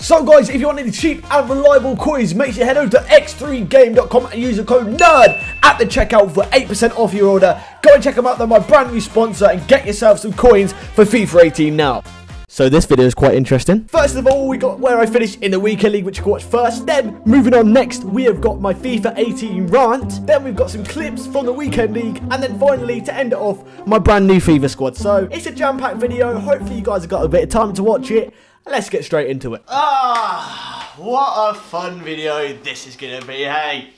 So guys, if you want any cheap and reliable coins, make sure you head over to x3game.com and use the code NERD at the checkout for 8% off your order. Go and check them out, they're my brand new sponsor, and get yourself some coins for FIFA 18 now. So this video is quite interesting. First of all, we got where I finished in the weekend league, which you can watch first. Then, moving on next, we have got my FIFA 18 rant. Then we've got some clips from the weekend league. And then finally, to end it off, my brand new FIFA squad. So, it's a jam-packed video. Hopefully you guys have got a bit of time to watch it. Let's get straight into it. What a fun video this is going to be, hey?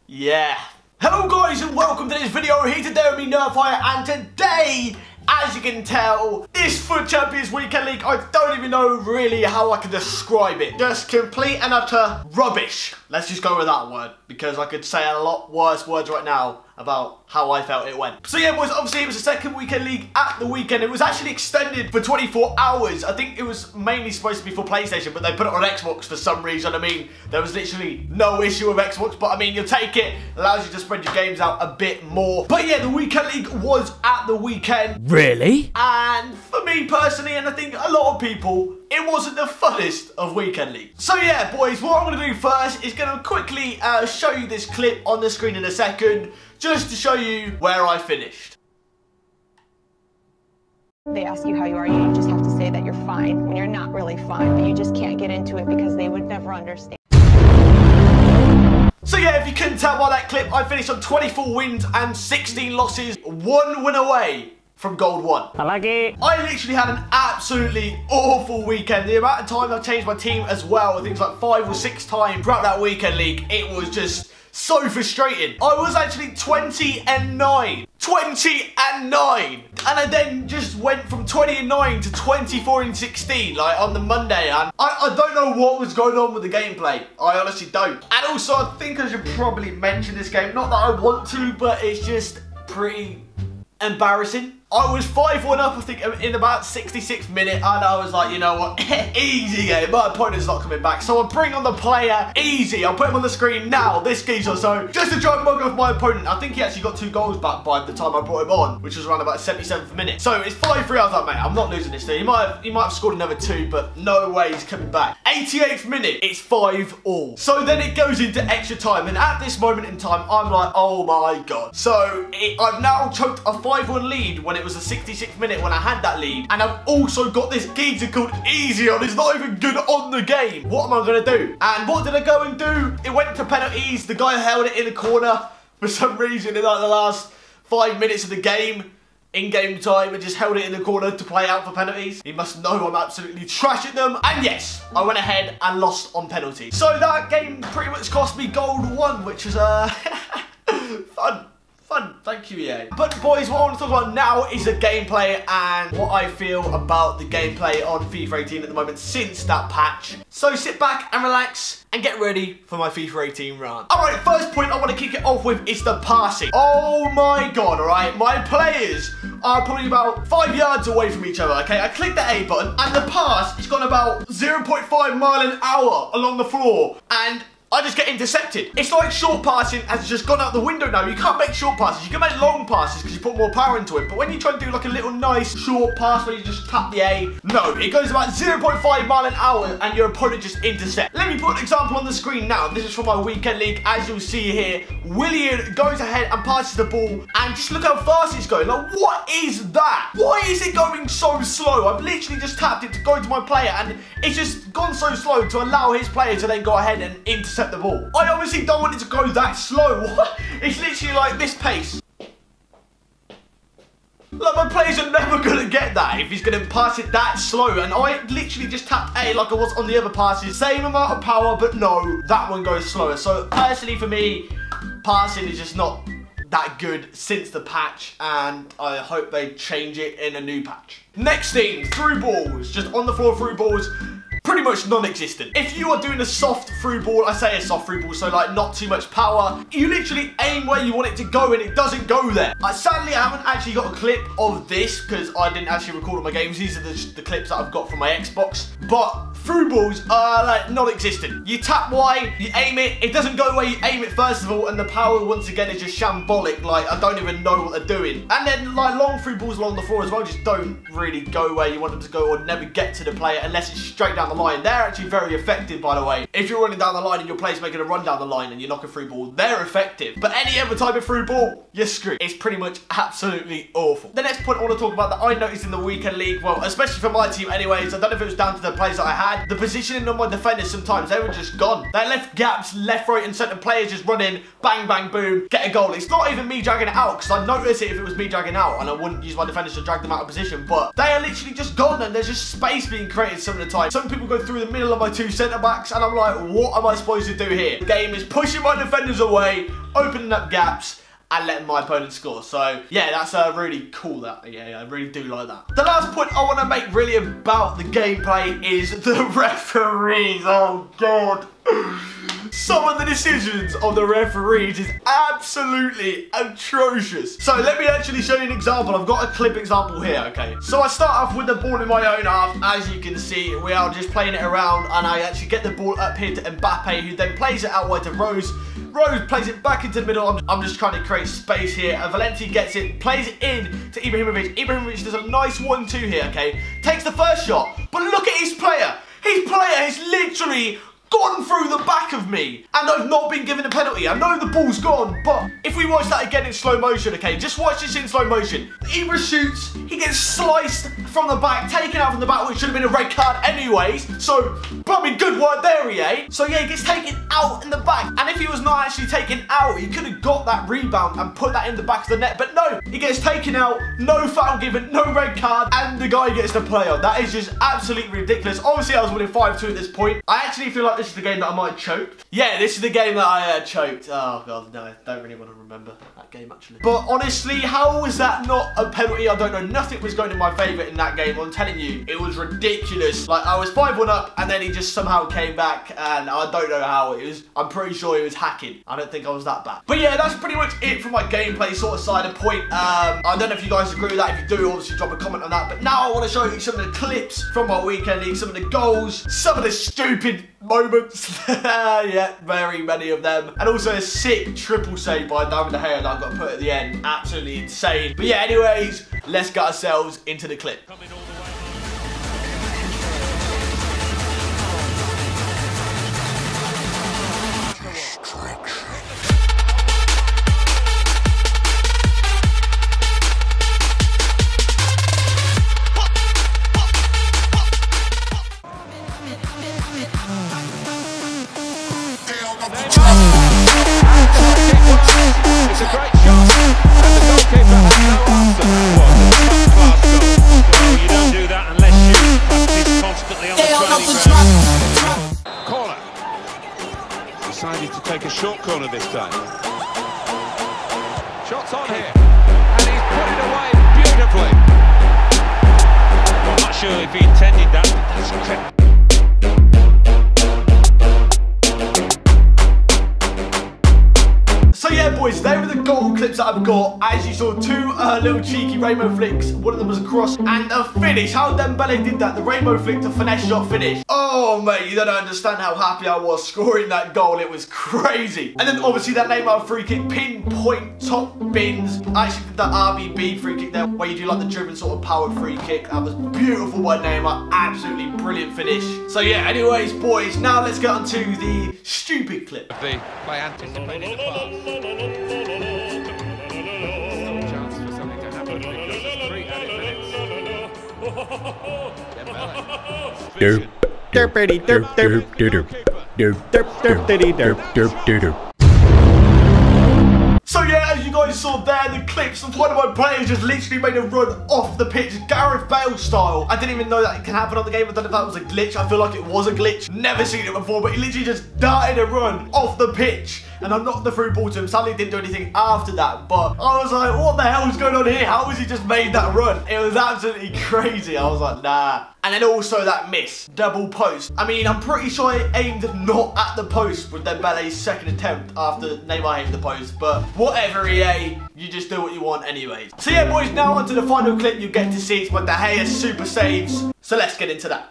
Yeah. Hello guys and welcome to this video. Here today with me, NerdFire, and today, as you can tell, this FUT Champions Weekend League, I don't even know really how I can describe it. Just complete and utter rubbish. Let's just go with that word, because I could say a lot worse words right now about how I felt it went. So yeah boys, obviously it was the second weekend league at the weekend. It was actually extended for 24 hours. I think it was mainly supposed to be for PlayStation, but they put it on Xbox for some reason. I mean, there was literally no issue with Xbox, but I mean, you'll take it. Allows you to spread your games out a bit more. But yeah, the weekend league was at the weekend. Really? And for me personally, and I think a lot of people, it wasn't the funnest of weekend leagues. So yeah, boys, what I'm going to do first is going to quickly show you this clip on the screen in a second, just to show you where I finished. They ask you how you are, you just have to say that you're fine when you're not really fine, but you just can't get into it because they would never understand. So yeah, if you couldn't tell by that clip, I finished on 24 wins and 16 losses, 1 win away from Gold 1. I like it. I literally had an absolutely awful weekend. The amount of time I've changed my team as well, I think it's like 5 or 6 times throughout that weekend league, it was just so frustrating. I was actually 20-9. 20-9. And I then just went from 20-9 to 24-16, like on the Monday. And I don't know what was going on with the gameplay. I honestly don't. And also, I think I should probably mention this game. Not that I want to, but it's just pretty embarrassing. I was 5-1 up, I think, in about 66th minute, and I was like, you know what, easy game, my opponent's not coming back, so I'll bring on the player, easy, I'll put him on the screen now, this geezer, so, just to try and mug off my opponent. I think he actually got 2 goals back by the time I brought him on, which was around about 77th minute. So, it's 5-3, I was like, mate, I'm not losing this thing. He might have scored another 2, but no way he's coming back. 88th minute, it's 5-all. So, then it goes into extra time, and at this moment in time, I'm like, oh my god. So, I've now choked a 5-1 lead when it was the 66th minute when I had that lead, and I've also got this geezer called Easy on. He's not even good on the game. What am I gonna do? And what did I go and do? It went to penalties. The guy held it in the corner for some reason in like the last 5 minutes of the game, in game time, and just held it in the corner to play out for penalties. He must know I'm absolutely trashing them. And yes, I went ahead and lost on penalties. So that game pretty much cost me Gold 1, which was fun, thank you, EA. But boys, what I want to talk about now is the gameplay and what I feel about the gameplay on FIFA 18 at the moment since that patch. So sit back and relax and get ready for my FIFA 18 rant. Alright, first point I want to kick it off with is the passing. Oh my god, alright, my players are probably about 5 yards away from each other, okay? I click the A button and the pass has gone about 0.5 mile an hour along the floor, and I just get intercepted. It's like short passing has just gone out the window now. You can't make short passes. You can make long passes because you put more power into it. But when you try to do like a little nice short pass where you just tap the A, no, it goes about 0.5 mile an hour and your opponent just intercepts. Let me put an example on the screen now. This is from my weekend league. As you'll see here, Willian goes ahead and passes the ball, and just look how fast it's going. Like, what is that? Why is it going so slow? I've literally just tapped it to go to my player, and it's just gone so slow to allow his player to then go ahead and intercept the ball. I obviously don't want it to go that slow. It's literally like this pace. Like, my players are never going to get that if he's going to pass it that slow. And I literally just tapped A like I was on the other passes. Same amount of power, but no, that one goes slower. So personally for me, passing is just not that good since the patch, and I hope they change it in a new patch. Next thing, through balls. Just on the floor through balls. Pretty much non-existent. If you are doing a soft through ball, I say a soft through ball, so like not too much power, you literally aim where you want it to go and it doesn't go there. Sadly, I haven't actually got a clip of this because I didn't actually record all my games. These are the clips that I've got from my Xbox. But through balls are like non-existent. You tap Y, you aim it doesn't go where you aim it first of all, and the power once again is just shambolic. Like, I don't even know what they're doing. And then like long through balls along the floor as well just don't really go where you want them to go, or never get to the player unless it's straight down the line. They're actually very effective, by the way. If you're running down the line and your player's making a run down the line and you're knocking through ball, they're effective. But any other type of through ball, you're screwed. It's pretty much absolutely awful. The next point I want to talk about that I noticed in the weekend league, well, especially for my team anyways, I don't know if it was down to the players that I had, the positioning on my defenders sometimes, they were just gone. They left gaps, left, right and centre, players just run in, bang, bang, boom, get a goal. It's not even me dragging it out, because I'd notice it if it was me dragging out, and I wouldn't use my defenders to drag them out of position, but they are literally just gone, and there's just space being created some of the time. Some people go through the middle of my two centre backs, and I'm like, what am I supposed to do here? The game is pushing my defenders away, opening up gaps, and letting my opponent score. So yeah, that's really cool. That, yeah, I really do like that. The last point I want to make really about the gameplay is the referees. Oh god. Some of the decisions of the referees is absolutely atrocious. So let me actually show you an example. I've got a clip example here, okay? So I start off with the ball in my own half. As you can see, we are just playing it around, and I actually get the ball up here to Mbappe, who then plays it out wide to Rose. Rose plays it back into the middle. I'm just trying to create space here. And Valenti gets it, plays it in to Ibrahimovic. Ibrahimovic does a nice 1-2 here, okay? Takes the first shot, but look at his player. His player is literally gone through the back of me, and I've not been given a penalty. I know the ball's gone, but if we watch that again in slow motion, okay, just watch this in slow motion. Ibra shoots, he gets sliced from the back, taken out from the back, which should have been a red card anyways, so probably good work there, EA. So yeah, he gets taken out in the back, and if he was not actually taken out, he could have got that rebound and put that in the back of the net, but no, he gets taken out, no foul given, no red card, and the guy gets the play on. That is just absolutely ridiculous. Obviously, I was winning 5-2 at this point. I actually feel like this is the game that I might have choked. Yeah, this is the game that I choked. Oh god, no, I don't really want to remember that game actually. But honestly, how was that not a penalty? I don't know. Nothing was going in my favour in that game. I'm telling you, it was ridiculous. Like, I was 5-1 up, and then he just somehow came back, and I don't know how it was. I'm pretty sure he was hacking. I don't think I was that bad. But yeah, that's pretty much it for my gameplay sort of side of point. I don't know if you guys agree with that. If you do, obviously drop a comment on that. But now I want to show you some of the clips from my weekend league, some of the goals, some of the stupid moments. Yeah, very many of them. And also a sick triple save by David De Gea that I've got to put at the end. Absolutely insane. But yeah, anyways, let's get ourselves into the clip. It's a great shot, and the goalkeeper has no answer. Well, you don't do that unless you practice constantly on the training ground. Corner. Decided to take a short corner this time. Shots on here, and he's put it away beautifully. Well, I'm not sure if he intended that. That's kept. So yeah, boys, there are the goal clips that I've got. As you saw, two little cheeky rainbow flicks. One of them was a cross and a finish. How Dembele did that, the rainbow flick to finesse shot finish. Oh, mate, you don't understand how happy I was scoring that goal. It was crazy. And then obviously that Neymar free kick, pinpoint, top bins. I actually did that RBB free kick there, where you do like the driven sort of power free kick. That was beautiful by Neymar. Absolutely brilliant finish. So yeah, anyways, boys, now let's get on to the stupid clip. The play anticipating the pass. Chance for something to happen because there's 3 added minutes. So yeah, as you guys saw there, the clips of one of my players just literally made a run off the pitch, Gareth Bale style. I didn't even know that it can happen on the game. I don't know if that was a glitch. I feel like it was a glitch. Never seen it before, but he literally just darted a run off the pitch. And I knocked the through ball to him. Sadly, didn't do anything after that. But I was like, what the hell is going on here? How has he just made that run? It was absolutely crazy. I was like, nah. And then also that miss. Double post. I mean, I'm pretty sure I aimed not at the post with Dembele's second attempt after Neymar aimed the post. But whatever, EA. You just do what you want anyways. So yeah, boys, now onto the final clip you get to see. It's when De Gea super saves. So let's get into that.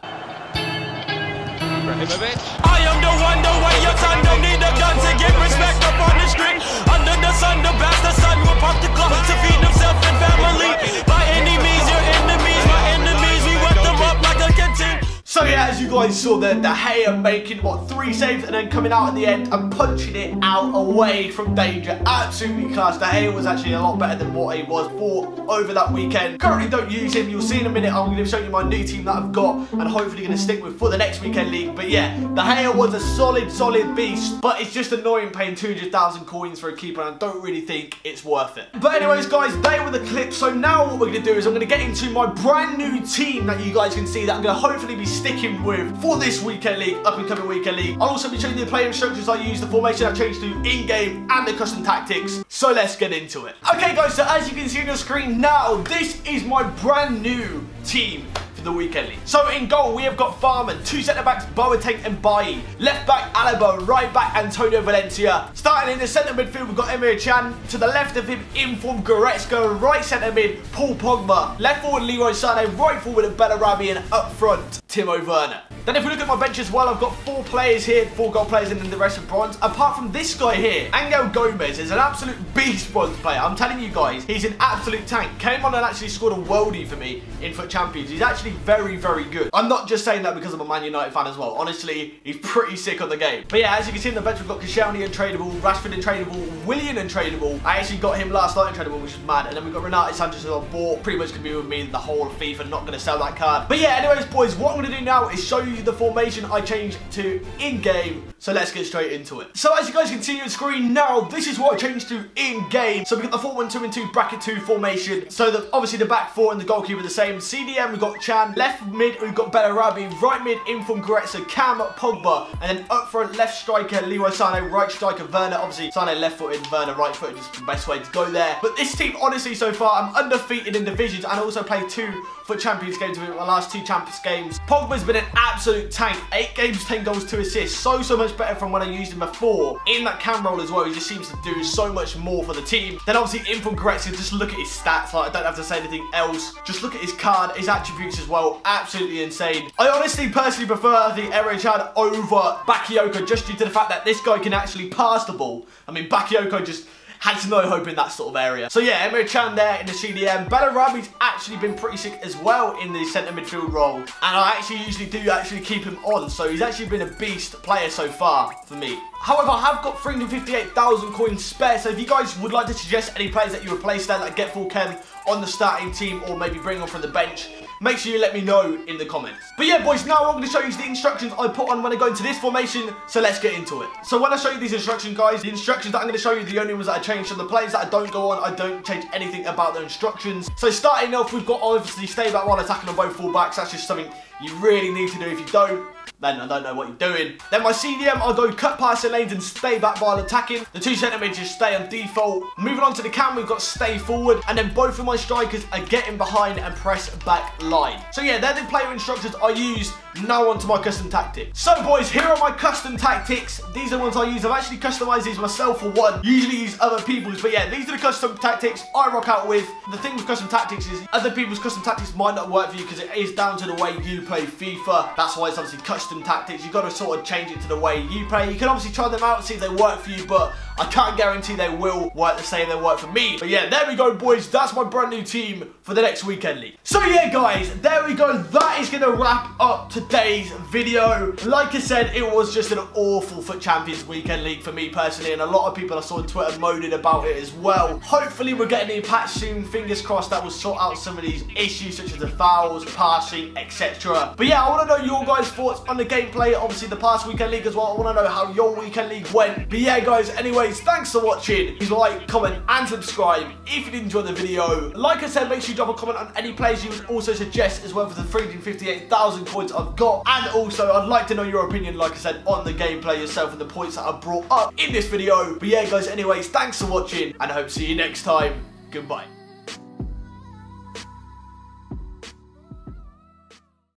Ibrahimovic. I am the one, the way your son don't need a gun to get respect up on the street. Under the sun, the bastard son will pop the clock to feed himself and family. By any means, your enemies, my enemies, we wet them up like a canteen. So yeah, as you guys saw there, De Gea making, what, 3 saves and then coming out at the end and punching it out away from danger. Absolutely class. De Gea was actually a lot better than what he was for over that weekend. Currently don't use him. You'll see in a minute. I'm going to show you my new team that I've got and hopefully going to stick with for the next weekend league. But yeah, De Gea was a solid beast. But it's just annoying paying 200,000 coins for a keeper and I don't really think it's worth it. But anyways, guys, they were the clips. So now what we're going to do is I'm going to get into my brand new team that you guys can see that I'm going to hopefully be sticking with for this weekend league, up and coming weekend league. I'll also be showing you the player instructions I use, the formation I changed to in-game, and the custom tactics. So let's get into it. Okay guys, so as you can see on your screen now, this is my brand new team for the weekend league. So in goal, we have got Farman, 2 centre-backs, Boateng and Bailly. Left back, Alaba. Right back, Antonio Valencia. Starting in the centre midfield, we've got Emre Can. To the left of him, informed Goretzka. Right centre mid, Paul Pogba. Left forward, Leroy Sané. Right forward, Bellarabi. And up front, Timo Werner. Then if we look at my bench as well, I've got 4 players here, 4 goal players, and then the rest are bronze. Apart from this guy here, Angel Gomez is an absolute beast bronze player. I'm telling you guys, he's an absolute tank. Came on and actually scored a worldie for me in Foot Champions. He's actually very good. I'm not just saying that because I'm a Man United fan as well. Honestly, he's pretty sick on the game. But yeah, as you can see in the bench, we've got Koscielny untradeable, Rashford untradeable, Willian untradeable. I actually got him last night untradeable, which is mad. And then we've got Renato Sanchez who I bought. Pretty much can be with me the whole of FIFA. Not going to sell that card. But yeah, anyways, boys, what I'm going to do now is show you the formation I changed to in-game. So let's get straight into it. So as you guys can see on your screen now, this is what I changed to in-game. So we've got the 4-1-2-2 bracket 2 formation. So that obviously the back 4 and the goalkeeper are the same. CDM, we've got Chan. Left mid, we've got Bellarabi. Right mid, Inform Goretzka, Cam, Pogba. And then up front, left striker, Leroy Sané. Right striker, Werner. Obviously, Sané left-footed, Werner right-footed is the best way to go there. But this team, honestly, so far, I'm undefeated in divisions and also played 2 Foot Champions games with my last 2 Champions games. Pogba's been an absolute tank. 8 games, 10 goals, 2 assists. So much better from when I used him before. In that cam role as well, he just seems to do so much more for the team. Then obviously Inform Goretzka, just look at his stats. Like, I don't have to say anything else. Just look at his card, his attributes as well. Absolutely insane. I honestly personally prefer the Emre Can over Bakayoko just due to the fact that this guy can actually pass the ball. I mean, Bakayoko just has no hope in that sort of area. So yeah, Emre Can there in the CDM. Bellarabi's actually been pretty sick as well in the centre midfield role. And I actually usually do keep him on. So he's actually been a beast player so far for me. However, I have got 358,000 coins spare. So if you guys would like to suggest any players that you replace there that get full chem on the starting team or maybe bring on from the bench, make sure you let me know in the comments. But yeah, boys, now I'm going to show you the instructions I put on when I go into this formation, so let's get into it. So when I show you these instructions, guys, the instructions that I'm going to show you, the only ones that I changed. So the players that I don't go on, I don't change anything about the instructions. So starting off, we've got obviously stay back while attacking on both fullbacks. That's just something you really need to do. If you don't, then I don't know what you're doing. Then my CDM, I'll go cut passing lanes and stay back while attacking. The 2 centre mids just stay on default. Moving on to the cam, we've got stay forward. And then both of my strikers are getting behind and press back line. So yeah, they're the player instructions I use. Now on to my custom tactics. So boys, here are my custom tactics. These are the ones I use. I've actually customized these myself for one. Usually use other people's, but yeah, these are the custom tactics I rock out with. The thing with custom tactics is other people's custom tactics might not work for you because it is down to the way you play FIFA. That's why it's obviously custom tactics. You've got to sort of change it to the way you play. You can obviously try them out and see if they work for you, but I can't guarantee they will work the same they work for me. But yeah, there we go, boys. That's my brand new team for the next weekend league. So yeah, guys, there we go. That is going to wrap up today's video. Like I said, it was just an awful Foot Champions weekend league for me personally, and a lot of people I saw on Twitter moaning about it as well. Hopefully we're getting a patch soon. Fingers crossed that will sort out some of these issues such as the fouls, passing, etc. But yeah, I want to know your guys' thoughts on the gameplay. Obviously the past weekend league as well. I want to know how your weekend league went. But yeah, guys, anyways, thanks for watching. Please like, comment and subscribe if you did enjoy the video. Like I said, make sure you drop a comment on any players you would also suggest as well for the 358,000 coins I've got. And also, I'd like to know your opinion, like I said, on the gameplay yourself and the points that I brought up in this video. But yeah, guys, anyways, thanks for watching and I hope to see you next time. Goodbye.